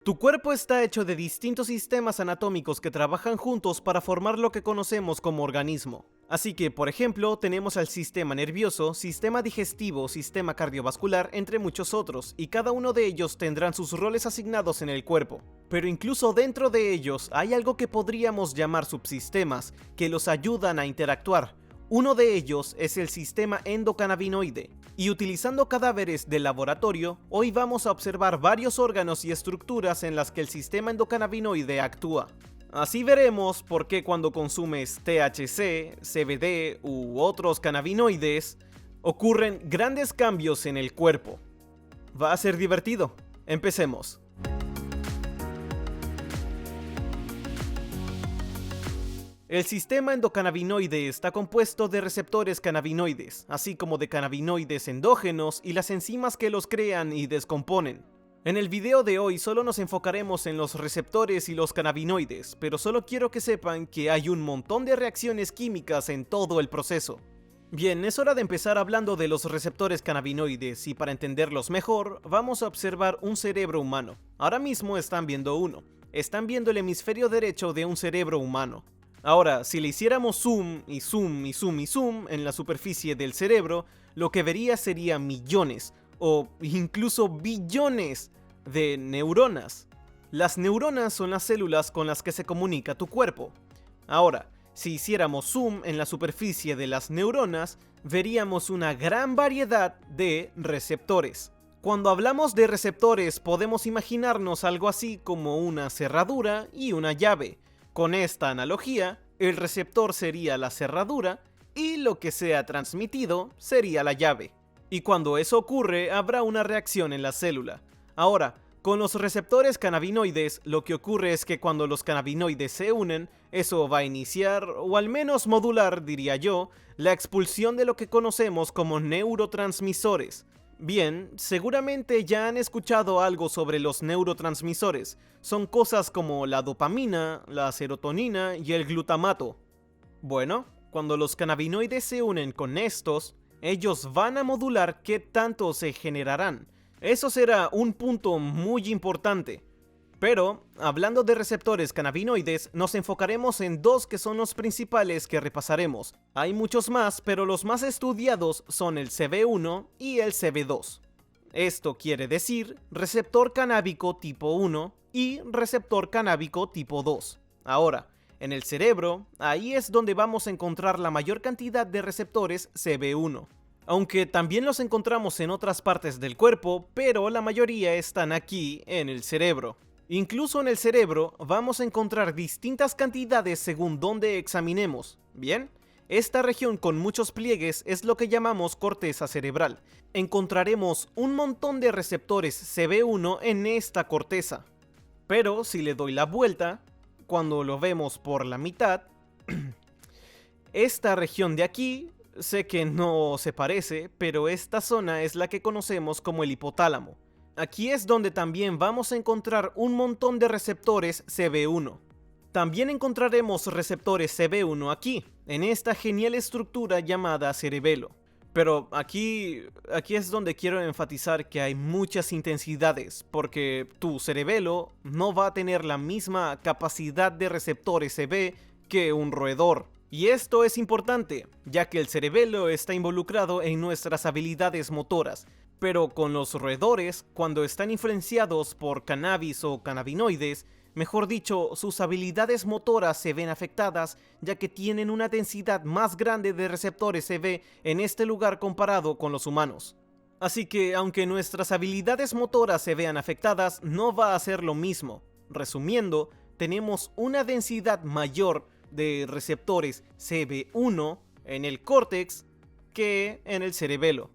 Tu cuerpo está hecho de distintos sistemas anatómicos que trabajan juntos para formar lo que conocemos como organismo. Así que, por ejemplo, tenemos al sistema nervioso, sistema digestivo, sistema cardiovascular, entre muchos otros, y cada uno de ellos tendrán sus roles asignados en el cuerpo. Pero incluso dentro de ellos hay algo que podríamos llamar subsistemas, que los ayudan a interactuar. Uno de ellos es el sistema endocannabinoide, y utilizando cadáveres de laboratorio, hoy vamos a observar varios órganos y estructuras en las que el sistema endocannabinoide actúa. Así veremos por qué cuando consumes THC, CBD u otros cannabinoides, ocurren grandes cambios en el cuerpo. Va a ser divertido. Empecemos. El sistema endocannabinoide está compuesto de receptores cannabinoides, así como de cannabinoides endógenos y las enzimas que los crean y descomponen. En el video de hoy solo nos enfocaremos en los receptores y los cannabinoides, pero solo quiero que sepan que hay un montón de reacciones químicas en todo el proceso. Bien, es hora de empezar hablando de los receptores cannabinoides y para entenderlos mejor, vamos a observar un cerebro humano. Ahora mismo están viendo uno. Están viendo el hemisferio derecho de un cerebro humano. Ahora, si le hiciéramos zoom y zoom y zoom y zoom en la superficie del cerebro, lo que vería sería millones o incluso billones de neuronas. Las neuronas son las células con las que se comunica tu cuerpo. Ahora, si hiciéramos zoom en la superficie de las neuronas, veríamos una gran variedad de receptores. Cuando hablamos de receptores, podemos imaginarnos algo así como una cerradura y una llave. Con esta analogía, el receptor sería la cerradura y lo que sea transmitido sería la llave. Y cuando eso ocurre, habrá una reacción en la célula. Ahora, con los receptores cannabinoides, lo que ocurre es que cuando los cannabinoides se unen, eso va a iniciar, o al menos modular, diría yo, la expulsión de lo que conocemos como neurotransmisores. Bien, seguramente ya han escuchado algo sobre los neurotransmisores. Son cosas como la dopamina, la serotonina y el glutamato. Bueno, cuando los cannabinoides se unen con estos, ellos van a modular qué tanto se generarán. Eso será un punto muy importante. Pero, hablando de receptores cannabinoides, nos enfocaremos en dos que son los principales que repasaremos. Hay muchos más, pero los más estudiados son el CB1 y el CB2. Esto quiere decir receptor canábico tipo 1 y receptor canábico tipo 2. Ahora, en el cerebro, ahí es donde vamos a encontrar la mayor cantidad de receptores CB1. Aunque también los encontramos en otras partes del cuerpo, pero la mayoría están aquí en el cerebro. Incluso en el cerebro vamos a encontrar distintas cantidades según dónde examinemos. Bien, esta región con muchos pliegues es lo que llamamos corteza cerebral. Encontraremos un montón de receptores CB1 en esta corteza. Pero si le doy la vuelta, cuando lo vemos por la mitad, esta región de aquí, sé que no se parece, pero esta zona es la que conocemos como el hipotálamo. Aquí es donde también vamos a encontrar un montón de receptores CB1. También encontraremos receptores CB1 aquí, en esta genial estructura llamada cerebelo. Pero aquí es donde quiero enfatizar que hay muchas intensidades, porque tu cerebelo no va a tener la misma capacidad de receptores CB que un roedor. Y esto es importante, ya que el cerebelo está involucrado en nuestras habilidades motoras. Pero con los roedores, cuando están influenciados por cannabis o cannabinoides, mejor dicho, sus habilidades motoras se ven afectadas ya que tienen una densidad más grande de receptores CB en este lugar comparado con los humanos. Así que aunque nuestras habilidades motoras se vean afectadas, no va a ser lo mismo. Resumiendo, tenemos una densidad mayor de receptores CB1 en el córtex que en el cerebelo.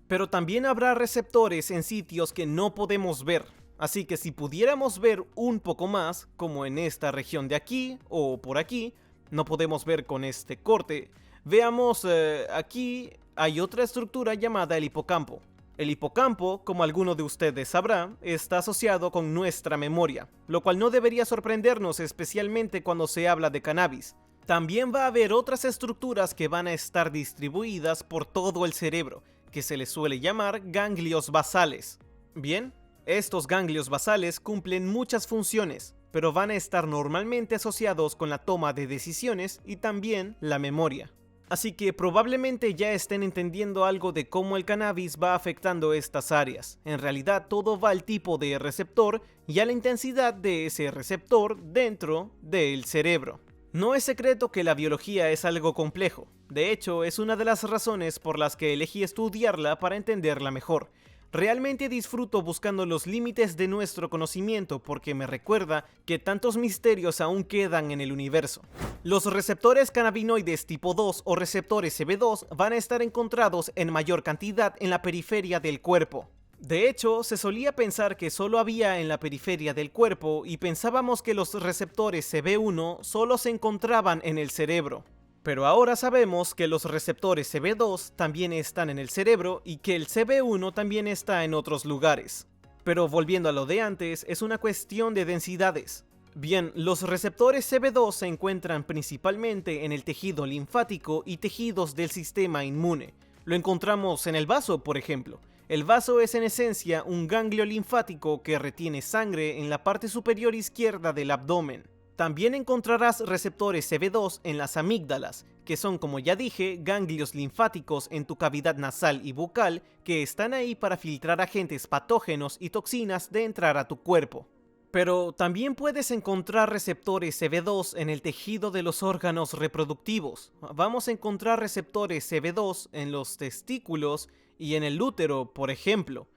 Pero también habrá receptores en sitios que no podemos ver, así que si pudiéramos ver un poco más, como en esta región de aquí o por aquí, no podemos ver con este corte, veamos aquí hay otra estructura llamada el hipocampo. El hipocampo, como alguno de ustedes sabrá, está asociado con nuestra memoria, lo cual no debería sorprendernos especialmente cuando se habla de cannabis. También va a haber otras estructuras que van a estar distribuidas por todo el cerebro, que se les suele llamar ganglios basales. Bien, Estos ganglios basales cumplen muchas funciones, pero van a estar normalmente asociados con la toma de decisiones y también la memoria. Así que probablemente ya estén entendiendo algo de cómo el cannabis va afectando estas áreas. En realidad todo va al tipo de receptor y a la intensidad de ese receptor dentro del cerebro. No es secreto que la biología es algo complejo. De hecho, es una de las razones por las que elegí estudiarla para entenderla mejor. Realmente disfruto buscando los límites de nuestro conocimiento porque me recuerda que tantos misterios aún quedan en el universo. Los receptores cannabinoides tipo 2 o receptores CB2 van a estar encontrados en mayor cantidad en la periferia del cuerpo. De hecho, se solía pensar que solo había en la periferia del cuerpo y pensábamos que los receptores CB1 solo se encontraban en el cerebro. Pero ahora sabemos que los receptores CB2 también están en el cerebro y que el CB1 también está en otros lugares. Pero volviendo a lo de antes, es una cuestión de densidades. Bien, los receptores CB2 se encuentran principalmente en el tejido linfático y tejidos del sistema inmune. Lo encontramos en el vaso, por ejemplo. El vaso es en esencia un ganglio linfático que retiene sangre en la parte superior izquierda del abdomen. También encontrarás receptores CB2 en las amígdalas, que son, como ya dije, ganglios linfáticos en tu cavidad nasal y bucal que están ahí para filtrar agentes patógenos y toxinas de entrar a tu cuerpo. Pero también puedes encontrar receptores CB2 en el tejido de los órganos reproductivos. Vamos a encontrar receptores CB2 en los testículos y en el útero, por ejemplo.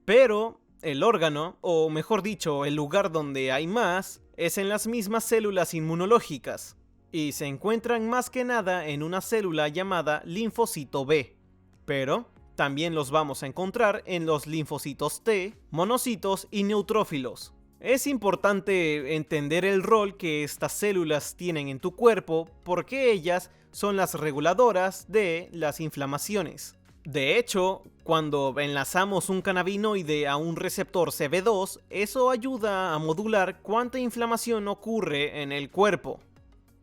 Pero el órgano, o mejor dicho, el lugar donde hay más, es en las mismas células inmunológicas, y se encuentran más que nada en una célula llamada linfocito B. Pero también los vamos a encontrar en los linfocitos T, monocitos y neutrófilos. Es importante entender el rol que estas células tienen en tu cuerpo porque ellas son las reguladoras de las inflamaciones. De hecho, cuando enlazamos un cannabinoide a un receptor CB2, eso ayuda a modular cuánta inflamación ocurre en el cuerpo.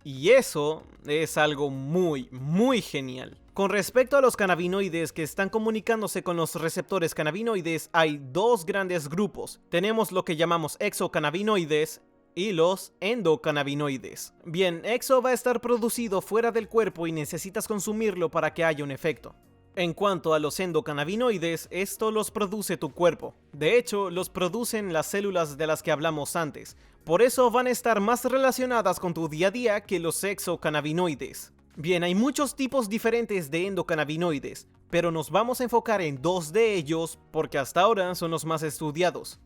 Y eso es algo muy genial. Con respecto a los cannabinoides que están comunicándose con los receptores cannabinoides, hay dos grandes grupos. Tenemos lo que llamamos exocannabinoides y los endocannabinoides. Bien, exo va a estar producido fuera del cuerpo y necesitas consumirlo para que haya un efecto. En cuanto a los endocannabinoides, esto los produce tu cuerpo. De hecho, los producen las células de las que hablamos antes. Por eso van a estar más relacionadas con tu día a día que los exocannabinoides. Bien, hay muchos tipos diferentes de endocannabinoides, pero nos vamos a enfocar en dos de ellos porque hasta ahora son los más estudiados.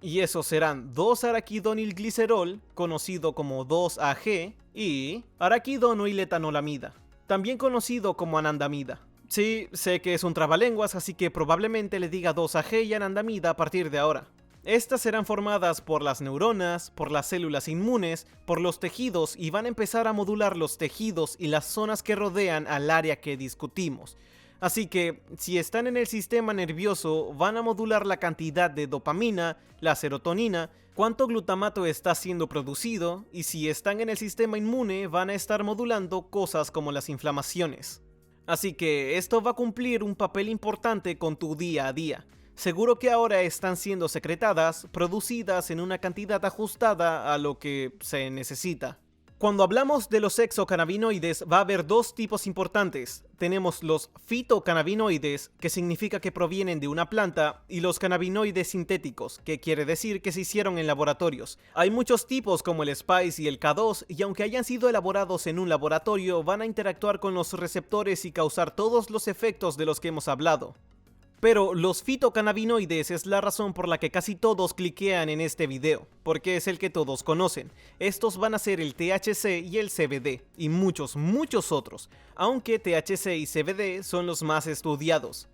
Y esos serán 2-araquidonilglicerol, conocido como 2-AG, y araquidonoiletanolamida, también conocido como anandamida. Sí, sé que es un trabalenguas, así que probablemente le diga 2-AG y anandamida a partir de ahora. Estas serán formadas por las neuronas, por las células inmunes, por los tejidos y van a empezar a modular los tejidos y las zonas que rodean al área que discutimos. Así que, si están en el sistema nervioso, van a modular la cantidad de dopamina, la serotonina, cuánto glutamato está siendo producido, y si están en el sistema inmune, van a estar modulando cosas como las inflamaciones. Así que esto va a cumplir un papel importante con tu día a día. Seguro que ahora están siendo secretadas, producidas en una cantidad ajustada a lo que se necesita. Cuando hablamos de los exocannabinoides va a haber dos tipos importantes. Tenemos los fitocannabinoides, que significa que provienen de una planta, y los cannabinoides sintéticos, que quiere decir que se hicieron en laboratorios. Hay muchos tipos como el Spice y el K2, y aunque hayan sido elaborados en un laboratorio, van a interactuar con los receptores y causar todos los efectos de los que hemos hablado. Pero los fitocannabinoides es la razón por la que casi todos cliquean en este video, porque es el que todos conocen. Estos van a ser el THC y el CBD, y muchos otros, aunque THC y CBD son los más estudiados.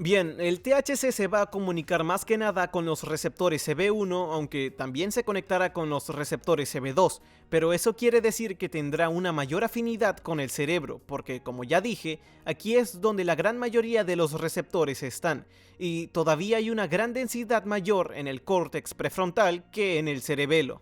Bien, el THC se va a comunicar más que nada con los receptores CB1, aunque también se conectará con los receptores CB2, pero eso quiere decir que tendrá una mayor afinidad con el cerebro, porque como ya dije, aquí es donde la gran mayoría de los receptores están, y todavía hay una gran densidad mayor en el córtex prefrontal que en el cerebelo.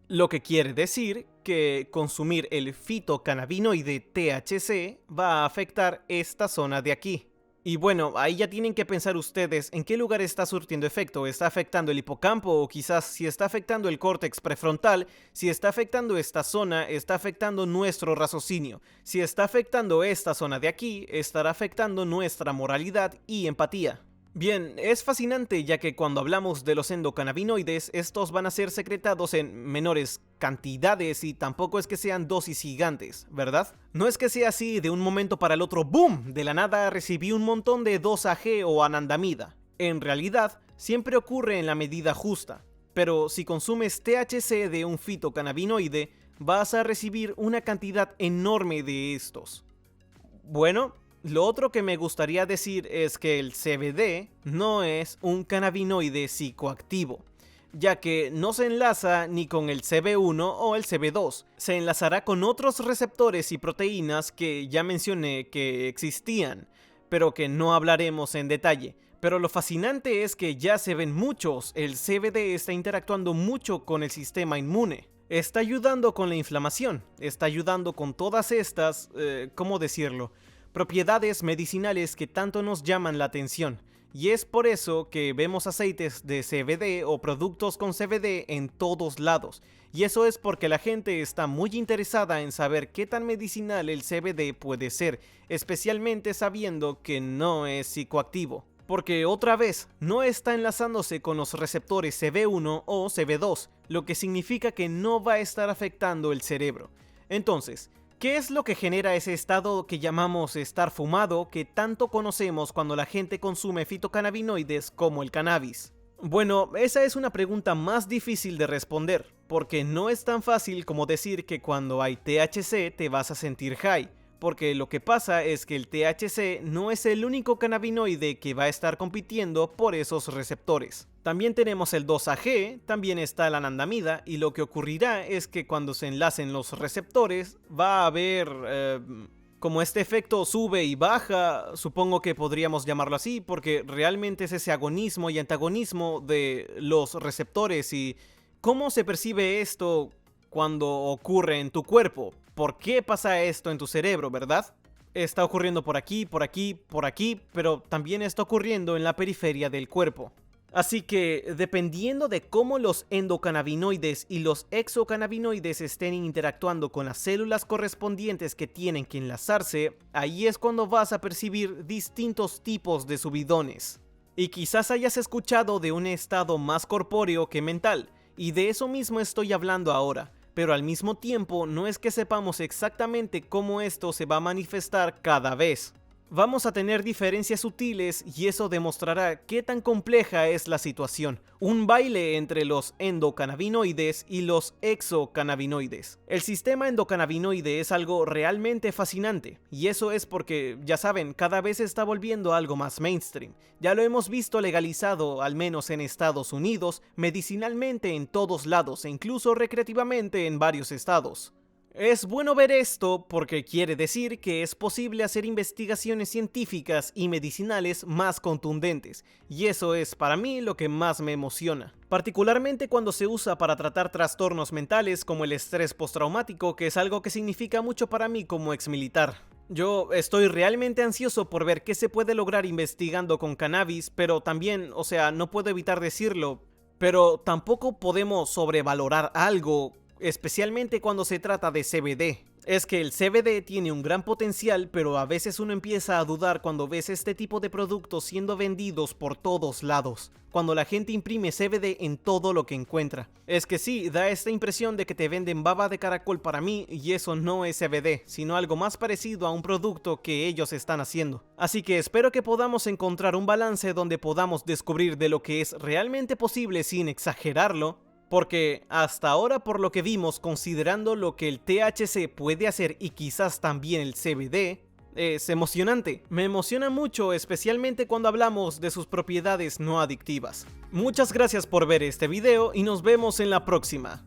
Lo que quiere decir que consumir el fitocannabinoide THC va a afectar esta zona de aquí. Y bueno, ahí ya tienen que pensar ustedes en qué lugar está surtiendo efecto. ¿Está afectando el hipocampo? O quizás si está afectando el córtex prefrontal, si está afectando esta zona, está afectando nuestro raciocinio. Si está afectando esta zona de aquí, estará afectando nuestra moralidad y empatía. Bien, es fascinante ya que cuando hablamos de los endocannabinoides, estos van a ser secretados en menores cantidades y tampoco es que sean dosis gigantes, ¿verdad? No es que sea así de un momento para el otro, ¡boom! De la nada recibí un montón de 2-AG o anandamida. En realidad, siempre ocurre en la medida justa, pero si consumes THC de un fitocannabinoide, vas a recibir una cantidad enorme de estos. Bueno, lo otro que me gustaría decir es que el CBD no es un cannabinoide psicoactivo, ya que no se enlaza ni con el CB1 o el CB2, se enlazará con otros receptores y proteínas que ya mencioné que existían, pero que no hablaremos en detalle. Pero lo fascinante es que ya se ven muchos, el CBD está interactuando mucho con el sistema inmune. Está ayudando con la inflamación, está ayudando con todas estas, ¿cómo decirlo?, propiedades medicinales que tanto nos llaman la atención. Y es por eso que vemos aceites de CBD o productos con CBD en todos lados. Y eso es porque la gente está muy interesada en saber qué tan medicinal el CBD puede ser, especialmente sabiendo que no es psicoactivo. Porque otra vez, no está enlazándose con los receptores CB1 o CB2, lo que significa que no va a estar afectando el cerebro. Entonces, ¿qué es lo que genera ese estado que llamamos estar fumado que tanto conocemos cuando la gente consume fitocannabinoides como el cannabis? Bueno, esa es una pregunta más difícil de responder, porque no es tan fácil como decir que cuando hay THC te vas a sentir high, porque lo que pasa es que el THC no es el único cannabinoide que va a estar compitiendo por esos receptores. También tenemos el 2-AG, también está la anandamida, y lo que ocurrirá es que cuando se enlacen los receptores va a haber como este efecto sube y baja, supongo que podríamos llamarlo así, porque realmente es ese agonismo y antagonismo de los receptores y cómo se percibe esto cuando ocurre en tu cuerpo. ¿Por qué pasa esto en tu cerebro, verdad? Está ocurriendo por aquí, por aquí, por aquí, pero también está ocurriendo en la periferia del cuerpo. Así que, dependiendo de cómo los endocannabinoides y los exocannabinoides estén interactuando con las células correspondientes que tienen que enlazarse, ahí es cuando vas a percibir distintos tipos de subidones. Y quizás hayas escuchado de un estado más corpóreo que mental, y de eso mismo estoy hablando ahora. Pero al mismo tiempo no es que sepamos exactamente cómo esto se va a manifestar cada vez. Vamos a tener diferencias sutiles y eso demostrará qué tan compleja es la situación. Un baile entre los endocannabinoides y los exocannabinoides. El sistema endocannabinoide es algo realmente fascinante y eso es porque, ya saben, cada vez se está volviendo algo más mainstream. Ya lo hemos visto legalizado, al menos en Estados Unidos, medicinalmente en todos lados e incluso recreativamente en varios estados. Es bueno ver esto porque quiere decir que es posible hacer investigaciones científicas y medicinales más contundentes, y eso es para mí lo que más me emociona. Particularmente cuando se usa para tratar trastornos mentales como el estrés postraumático, que es algo que significa mucho para mí como exmilitar. Yo estoy realmente ansioso por ver qué se puede lograr investigando con cannabis, pero también, no puedo evitar decirlo, pero tampoco podemos sobrevalorar algo, especialmente cuando se trata de CBD. Es que el CBD tiene un gran potencial, pero a veces uno empieza a dudar cuando ves este tipo de productos siendo vendidos por todos lados, cuando la gente imprime CBD en todo lo que encuentra. Es que sí, da esta impresión de que te venden baba de caracol para mí, y eso no es CBD, sino algo más parecido a un producto que ellos están haciendo. Así que espero que podamos encontrar un balance donde podamos descubrir de lo que es realmente posible sin exagerarlo, porque hasta ahora, por lo que vimos, considerando lo que el THC puede hacer y quizás también el CBD, es emocionante. Me emociona mucho, especialmente cuando hablamos de sus propiedades no adictivas. Muchas gracias por ver este video y nos vemos en la próxima.